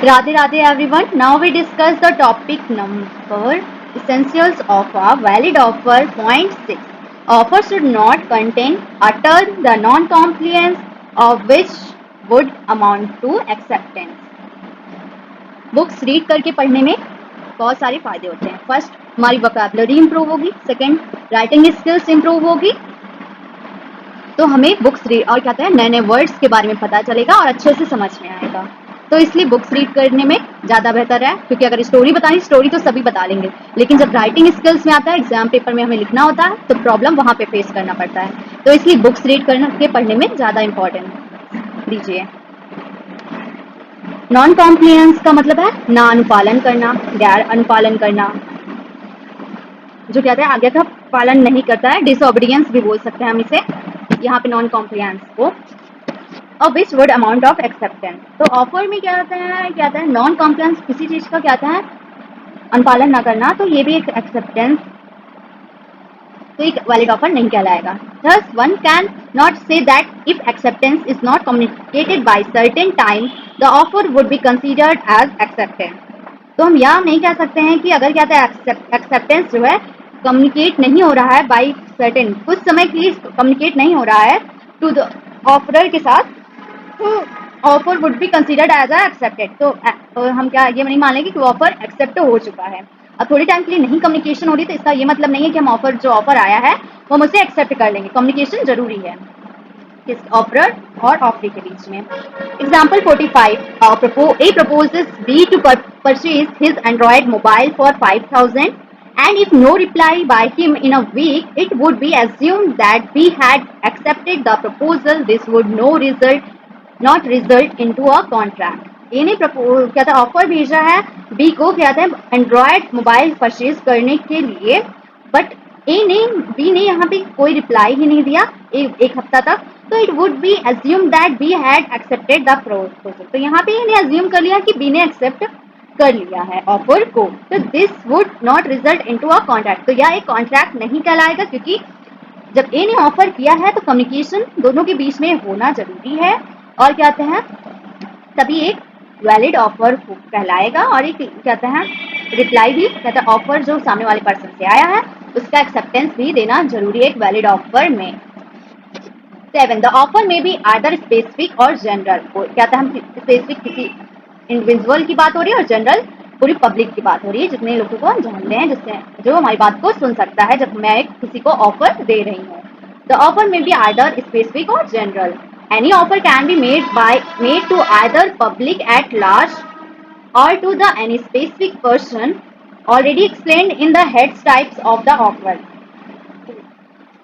Radhe Radhe everyone. Now we discuss the topic number essentials of a valid offer. Point 6. Offer should not contain utter the non-compliance of which would amount to acceptance. Books read करके पढ़ने में बहुत सारे फायदे होते हैं. First, हमारी vocabulary improve होगी. सेकंड, राइटिंग स्किल्स इंप्रूव होगी. तो हमें बुक्स रीड और कहते हैं नए नए वर्ड्स के बारे में पता चलेगा और अच्छे से समझ में आएगा. तो इसलिए बुक्स रीड करने में ज़्यादा बेहतर है, क्योंकि अगर स्टोरी बतानी, स्टोरी तो सभी बता लेंगे, लेकिन जब राइटिंग स्किल्स में आता है, एग्जाम पेपर में हमें लिखना होता है, तो प्रॉब्लम वहाँ पे फेस करना पड़ता है. तो इसलिए बुक्स रीड करके पढ़ने में ज़्यादा इंपॉर्टेंट दीजिए. नॉन कॉम्प्लियंस का मतलब है ना अनुपालन करना, गैर अनुपालन करना, जो कहते हैं आज्ञा का पालन नहीं करता है. डिसओबीडियंस भी बोल सकते हैं हम इसे यहाँ पे नॉन कॉम्प्लियंस को. और which would amount of acceptance. तो ऑफर में क्या आता है नॉन कॉम्प्लियंस, किसी चीज का क्या है अनुपालन ना करना, तो ये भी एक एक्सेप्टेंस, तो एक वैलिड ऑफर नहीं कहलाएगा. Thus one can not say that if acceptance is not communicated by certain time, the offer would be considered as acceptance. तो हम यह नहीं कह सकते हैं कि अगर क्या है एक्सेप्टेंस जो है कम्युनिकेट नहीं हो रहा है बाई सर्टेन, कुछ समय के लिए कम्युनिकेट नहीं हो रहा है टू द ऑफरर के साथ, तो offer would be considered as accepted. तो हम क्या ये नहीं मान लेंगे कि ऑफर एक्सेप्ट हो चुका है. अब थोड़ी टाइम के लिए नहीं कम्युनिकेशन हो रही, तो इसका ये मतलब नहीं है कि हम ऑफर जो ऑफर आया है वो हम उसे एक्सेप्ट कर लेंगे. कम्युनिकेशन जरूरी है किस ऑफरर और ऑफरी के बीच में. Example 45. A proposes B to purchase his Android mobile for 5,000, and if no reply by him in a week, it would be assumed that B had accepted the proposal. This would not result into a contract. ए ने क्या था offer भेजा है B को क्या था Android mobile purchase करने के लिए, बट बी ने यहाँ पे कोई रिप्लाई ही नहीं दिया एक हफ्ता तक, तो it would be assume that be had accepted the proposal. तो यहाँ पे इन्हें एज्यूम कर लिया कि बी ने एक्सेप्ट कर लिया है ऑफर को. तो this would not result into a contract. तो यह एक कॉन्ट्रैक्ट नहीं कहलाएगा, क्योंकि जब ए ने ऑफर किया है तो कम्युनिकेशन दोनों के बीच में होना जरूरी है, और कहते हैं तभी एक वैलिड ऑफर कहलाएगा. और एक कहते हैं रिप्लाई भी कहते हैं ऑफर जो सामने वाले पर्सन से आया है उसका एक्सेप्टेंस भी देना जरूरी है एक वैलिड ऑफर में. 7. द ऑफर में भी आइदर स्पेसिफिक और जनरल. कहते हैं हम स्पेसिफिक किसी इंडिविजुअल की बात हो रही है और जनरल पूरी पब्लिक की बात हो रही है, जितने लोगों को हम जानते हैं, जिससे जो हमारी बात को सुन सकता है जब मैं किसी को ऑफर दे रही हूँ. द ऑफर में भी आइदर स्पेसिफिक और general. Any offer can be made to either public at large or to the any specific person already explained in the heads types of the offer.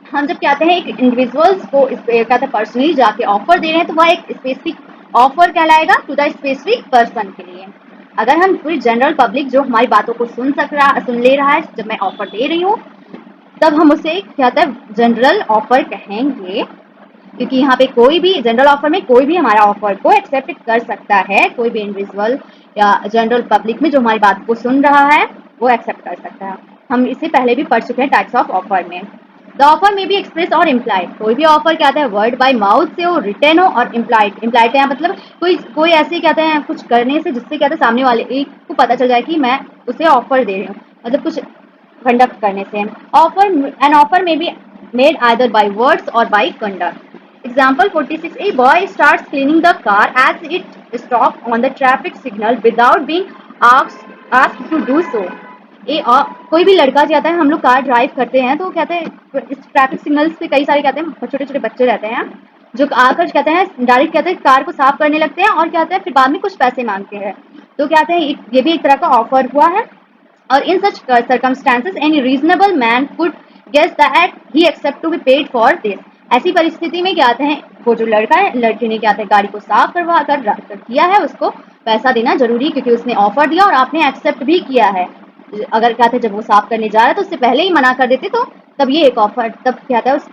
हम जब कहते हैं एक इंडिविजुअल्स को कहते हैं पर्सनली जाके ऑफर दे रहे हैं, तो वह एक स्पेसिफिक ऑफर कहलाएगा टू द स्पेसिफिक पर्सन के लिए. अगर हम पूरी जनरल पब्लिक जो हमारी बातों को सुन ले रहा है जब मैं ऑफर दे रही हूँ, तब हम उसे कहते हैं जनरल ऑफर कहेंगे, क्योंकि यहाँ पे कोई भी जनरल ऑफर में कोई भी हमारा ऑफर को एक्सेप्ट कर सकता है. कोई भी इंडिविजुअल या जनरल पब्लिक में जो हमारी बात को सुन रहा है वो एक्सेप्ट कर सकता है. हम इसे पहले भी पढ़ चुके हैं टाइप्स ऑफ ऑफर में. द ऑफर में भी एक्सप्रेस और इम्प्लाइड. कोई भी ऑफर कहते हैं वर्ड बाय माउथ से हो, रिटर्न हो, और इम्प्लाइड का मतलब कोई ऐसे कहते हैं कुछ करने से जिससे कहते हैं सामने वाले एक को पता चल जाए कि मैं उसे ऑफर दे रही हूँ, मतलब कुछ कंडक्ट करने से. ऑफर में भी मेड आइदर बाय वर्ड्स और by conduct. Example 46. A boy starts cleaning the car as it stops on the traffic signal without being asked to do so. कोई भी लड़का जाता है, हम लोग कार ड्राइव करते हैं तो कहते हैं इस ट्रैफिक सिग्नल्स पे कई सारे कहते हैं छोटे छोटे बच्चे रहते हैं जो आकर कहते हैं डायरेक्ट कहते हैं कार को साफ करने लगते हैं और कहते हैं फिर बाद में कुछ पैसे मांगते हैं. तो कहते हैं ये भी एक तरह का ऑफर हुआ है. और in such circumstances any reasonable man could guess that he expect to be paid for this. ऐसी परिस्थिति में क्या है वो जो लड़का है लड़के ने क्या है गाड़ी को साफ करवा कर किया है, उसको पैसा देना जरूरी है, क्योंकि उसने ऑफर दिया और आपने एक्सेप्ट भी किया है. अगर क्या था जब वो साफ करने जा रहा है तो उससे पहले ही मना कर देते, तो तब ये एक ऑफर, तब क्या था उस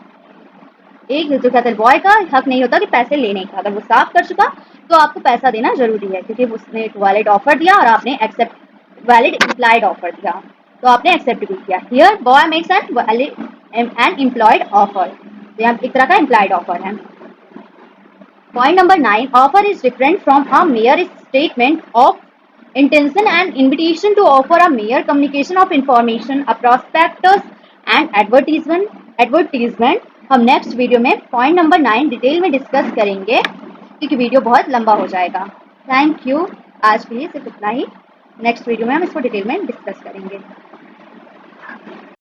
एक जो कहते हैं बॉय का हक नहीं होता कि पैसे लेने का. अगर वो साफ कर चुका तो आपको पैसा देना जरूरी है, क्योंकि उसने एक वैलिड ऑफर दिया और आपने एक्सेप्ट वैलिड इम्प्लाइड ऑफर दिया, तो आपने एक्सेप्ट भी किया. Here boy makes an employed offer. यहाँ एक तरह का इम्प्लाइड ऑफर है. Point number 9. Offer is different from a mayor statement of intention and invitation to offer a mere communication of information, a prospectus and advertisement हम next video में point number 9 detail में discuss करेंगे, क्योंकि video बहुत लंबा हो जाएगा। Thank you. आज के लिए सिर्फ इतना ही। नेक्स्ट वीडियो में हम इसको डिटेल में डिस्कस करेंगे।